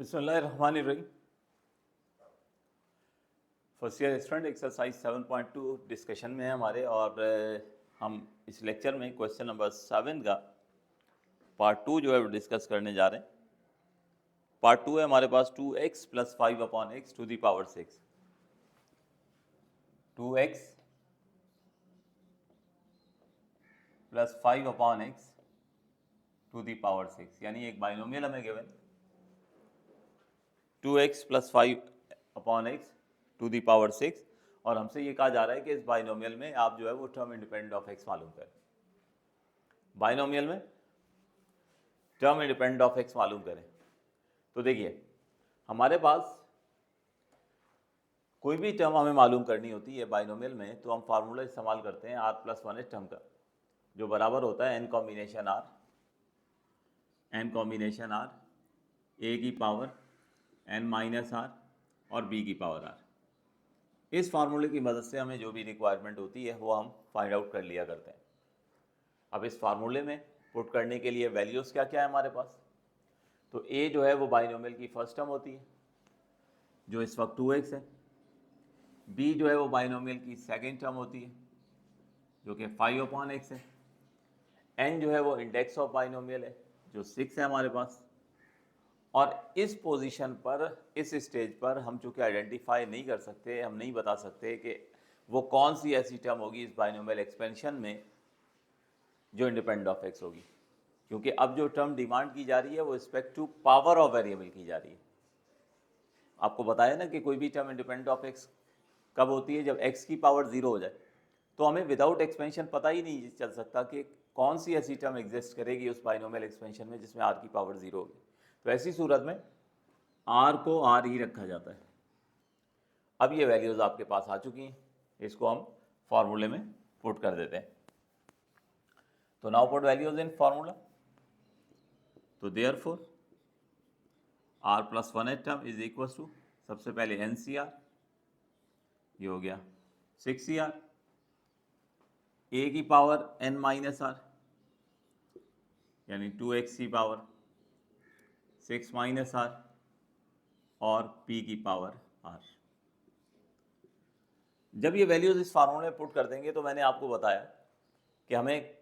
बिस्मिल्लाहिर्रहमानिर्रहीम। First year student exercise 7.2 discussion में है हमारे, और हम इस लेक्चर में क्वेश्चन नंबर 7 का पार्ट 2 जो है वो डिस्कस करने जा रहे हैं। पार्ट 2 है हमारे पास 2x + 5/x to the power 6। 2x + 5/x to the power 6, यानी एक बाइनोमियल हमें given 2x + 5/x to the power 6, और हमसे ये कहा जा रहा है कि इस बाइनोमियल में आप जो है वो टर्म इंडिपेंडेंट ऑफ x मालूम करें। बाइनोमियल में टर्म इंडिपेंडेंट ऑफ x मालूम करें। तो देखिए, हमारे पास कोई भी टर्म हमें मालूम करनी होती है बाइनोमियल में, तो हम फार्मूला इस्तेमाल करते हैं r+1 टर्म का, जो बराबर होता है n कॉम्बिनेशन r a की पावर n-r और b की पावर r। इस फार्मूले की मदद से हमें जो भी रिक्वायरमेंट होती है वो हम फाइंड आउट कर लिया करते हैं। अब इस फार्मूले में पुट करने के लिए वैल्यूज़ क्या क्या है हमारे पास। तो a जो है वो बाइनोमियल की फर्स्ट टर्म होती है जो इस वक्त 2x है। b जो है वो बाइनोमियल की सेकेंड टर्म होती है जो कि 5/x है। n जो है वो इंडेक्स ऑफ बाइनोमियल है जो 6 है हमारे पास। और इस पोजीशन पर, इस स्टेज पर हम चूँकि आइडेंटिफाई नहीं कर सकते, हम नहीं बता सकते कि वो कौन सी ऐसी टर्म होगी इस बाइनोमियल एक्सपेंशन में जो इंडिपेंडेंट ऑफ x होगी, क्योंकि अब जो टर्म डिमांड की जा रही है वो respect to power of variable की जा रही है। आपको बताया ना कि कोई भी टर्म इंडिपेंडेंट ऑफ x कब होती है, जब x की पावर 0 हो जाए। तो हमें विदाउट एक्सपेंशन पता ही नहीं चल सकता कि कौन सी ऐसी टर्म एग्जिस्ट करेगी उस बाइनोमियल एक्सपेंशन में जिसमें r की पावर 0 होगी। तो ऐसी सूरत में r को r ही रखा जाता है। अब ये वैल्यूज़ आपके पास आ चुकी हैं, इसको हम फार्मूले में पुट कर देते हैं। तो now put values in formula. तो therefore r+1 term is equal to, सबसे पहले NCR, ये हो गया 6CR, a की पावर n-r यानी 2x की पावर 6-r और p की पावर r। जब ये वैल्यूज इस फार्मूले में पुट कर देंगे तो मैंने आपको बताया कि हमें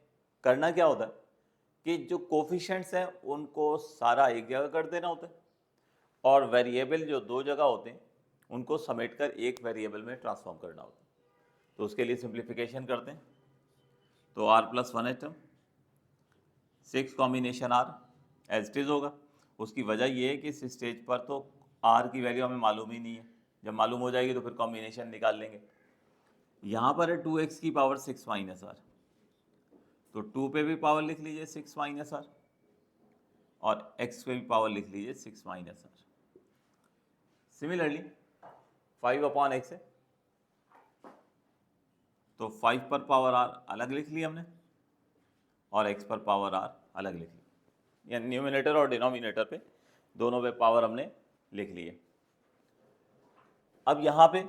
करना क्या होता है कि जो कोफिशिएंट्स हैं उनको सारा एक जगह कर देना होता है, और वेरिएबल जो दो जगह होते हैं उनको समेट कर एक वेरिएबल में ट्रांसफॉर्म करना होता है। तो उसके लिए सिंप्लीफिकेशन करते हैं। तो r+1 term 6 combination r as it is होगा। उसकी वजह ये है कि इस स्टेज पर तो r की वैल्यू हमें मालूम ही नहीं है, जब मालूम हो जाएगी तो फिर कॉम्बिनेशन निकाल लेंगे। यहाँ पर है 2x की पावर 6-r, तो 2 पे भी पावर लिख लीजिए 6-r और x पे भी पावर लिख लीजिए 6-r। सिमिलरली 5/x है तो 5 पर पावर r अलग लिख ली हमने और x पर पावर r अलग लिख ली, यानी न्यूमिनेटर और डिनोमिनेटर पे दोनों पे पावर हमने लिख ली है। अब यहाँ पे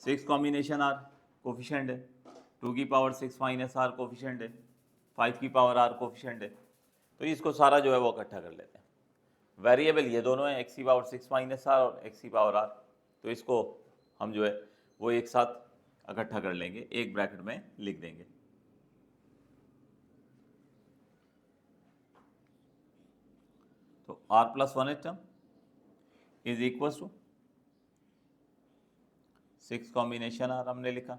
6 कॉम्बिनेशन r कोफिशिएंट है, 2 की पावर 6-r कोफिशिएंट है, 5 की पावर r कोफिशिएंट है। तो इसको सारा जो है वो इकट्ठा कर लेते हैं। वेरिएबल ये दोनों हैं, x की पावर 6-r और x की पावर r। तो इसको हम जो है वो एक साथ इकट्ठा कर लेंगे, एक ब्रैकेट में लिख देंगे। तो r+1 term is equal to 6 combination r हमने लिखा,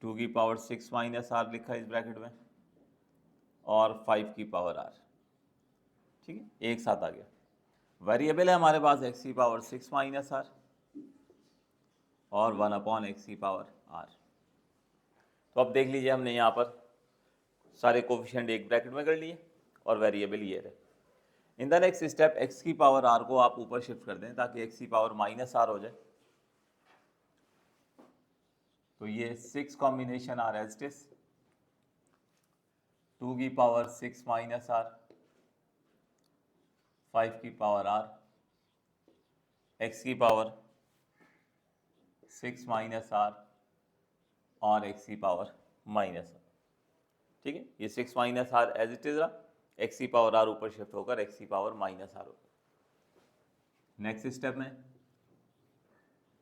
2 की पावर 6-r लिखा इस ब्रैकेट में, और 5 की पावर r। ठीक है, एक साथ आ गया। वेरिएबल है हमारे पास x की पावर 6-r और 1/x की पावर r। तो अब देख लीजिए, हमने यहाँ पर सारे कोफिशिएंट एक ब्रैकेट में कर लिए और वेरिएबल ये रहे। In the next step x की पावर r को आप ऊपर शिफ्ट कर दें ताकि x की पावर -r हो जाए। तो ये 6 combination r as it is, 2 की पावर 6-r, 5 की पावर r, x की पावर 6-r और x की पावर -r। ठीक है, ये 6-r एज इट इज रहा, x की पावर r ऊपर शिफ्ट होकर x की पावर -r हो गया। नेक्स्ट स्टेप में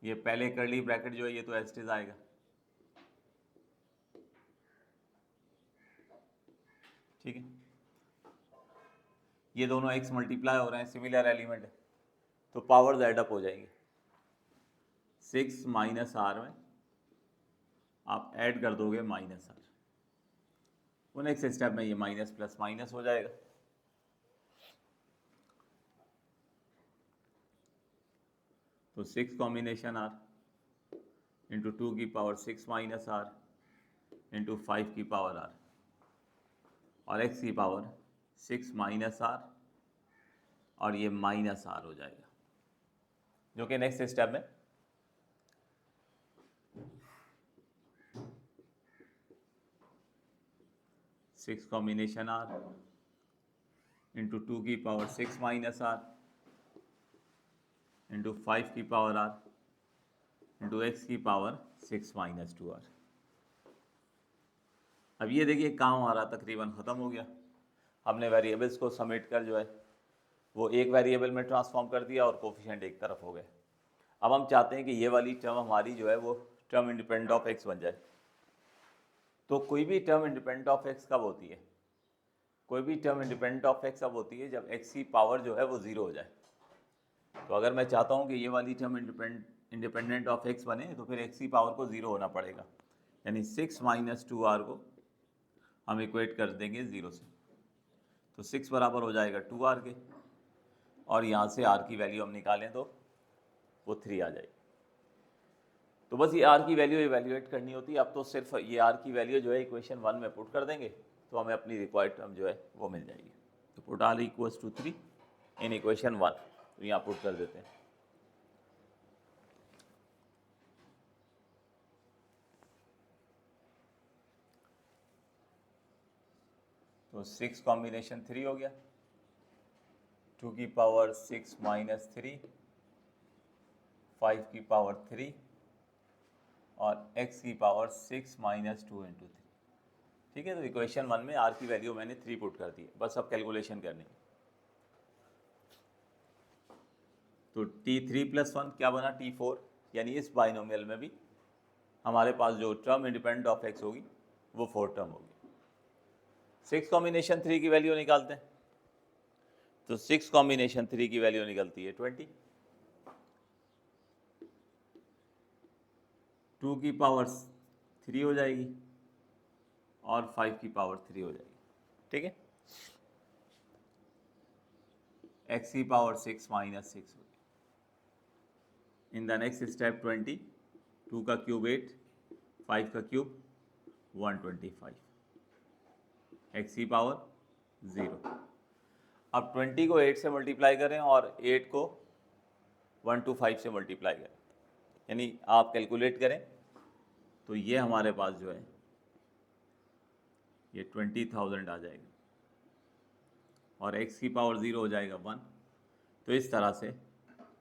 ये पहले कर्ली ब्रैकेट जो है ये तो एस्टेज आएगा, ठीक है। ये दोनों x मल्टीप्लाई हो रहे हैं, सिमिलर एलिमेंट है, तो पावर्स एड अप हो जाएंगे। 6 माइनस आर में आप ऐड कर दोगे माइनस आर, तो नेक्स्ट स्टेप में ये माइनस प्लस माइनस हो जाएगा। तो 6 कॉम्बिनेशन आर इंटू 2 की पावर 6 माइनस आर इंटू 5 की पावर आर और x की पावर 6 माइनस आर और ये माइनस आर हो जाएगा, जो कि नेक्स्ट स्टेप में सिक्स कॉम्बिनेशन आर इंटू 2 की पावर 6 माइनस आर इंटू 5 की पावर आर इंटू एक्स की पावर 6 माइनस 2 आर। अब ये देखिए काम हमारा तकरीबन ख़त्म हो गया। हमने वेरिएबल्स को समेट कर जो है वो एक वेरिएबल में ट्रांसफॉर्म कर दिया और कोफिशिएंट एक तरफ हो गए। अब हम चाहते हैं कि ये वाली टर्म हमारी जो है वो टर्म इंडिपेंडेंट ऑफ एक्स बन जाए। तो कोई भी टर्म इंडिपेंडेंट ऑफ एक्स कब होती है? कोई भी टर्म इंडिपेंडेंट ऑफ एक्स कब होती है? जब एक्स की पावर जो है वो ज़ीरो हो जाए। तो अगर मैं चाहता हूँ कि ये वाली टर्म इंडिपेंडेंट ऑफ एक्स बने तो फिर एक्स की पावर को ज़ीरो होना पड़ेगा, यानी 6 माइनस 2r को हम इक्वेट कर देंगे ज़ीरो से। तो 6 बराबर हो जाएगा 2r के, और यहाँ से r की वैल्यू हम निकालें तो वो 3 आ जाएगी। तो बस ये r की वैल्यू इवेल्युएट करनी होती है। अब तो सिर्फ ये r की वैल्यू जो है इक्वेशन 1 में पुट कर देंगे तो हमें अपनी रिक्वायर्ड टर्म जो है वो मिल जाएगी। तो put r equals to 3 in equation 1, तो यहाँ पुट कर देते हैं। तो 6 कॉम्बिनेशन 3 हो गया, 2 की पावर 6 माइनस 3, 5 की पावर 3 और x की पावर 6 माइनस 2 इंटू 3, ठीक है। तो इक्वेशन 1 में r की वैल्यू मैंने 3 पुट कर दी है, बस अब कैलकुलेशन करनी है। तो t3 प्लस 1 क्या बना? t4, यानी इस बाइनोमियल में भी हमारे पास जो टर्म इंडिपेंडेंट ऑफ x होगी वो 4 टर्म होगी। 6 कॉम्बिनेशन 3 की वैल्यू निकालते हैं, तो 6 कॉम्बिनेशन 3 की वैल्यू निकलती है 20, 2 की पावर 3 हो जाएगी और 5 की पावर 3 हो जाएगी, ठीक है। x की पावर 6 माइनस 6 होगी। इन द नेक्स्ट स्टेप 20, 2 का क्यूब 8, 5 का क्यूब 125, x की पावर 0। अब 20 को 8 से मल्टीप्लाई करें और 8 को 125 से मल्टीप्लाई करें, यानी आप कैलकुलेट करें तो ये हमारे पास जो है ये 20,000 आ जाएगा और x की पावर 0 हो जाएगा 1। तो इस तरह से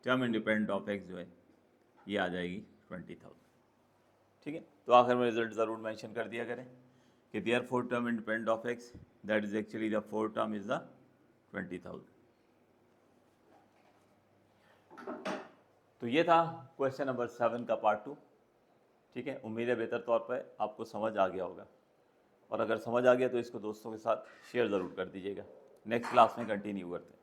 टर्म इंडिपेंडेंट ऑफ x जो है ये आ जाएगी 20,000, ठीक है। तो आखिर में रिजल्ट ज़रूर मेंशन कर दिया करें कि therefore term independent of x, that is actually the four term is the 20,000। तो ये था क्वेश्चन नंबर 7 का पार्ट 2, ठीक है। उम्मीद है बेहतर तौर पर आपको समझ आ गया होगा, और अगर समझ आ गया तो इसको दोस्तों के साथ शेयर ज़रूर कर दीजिएगा। नेक्स्ट क्लास में कंटिन्यू करते हैं।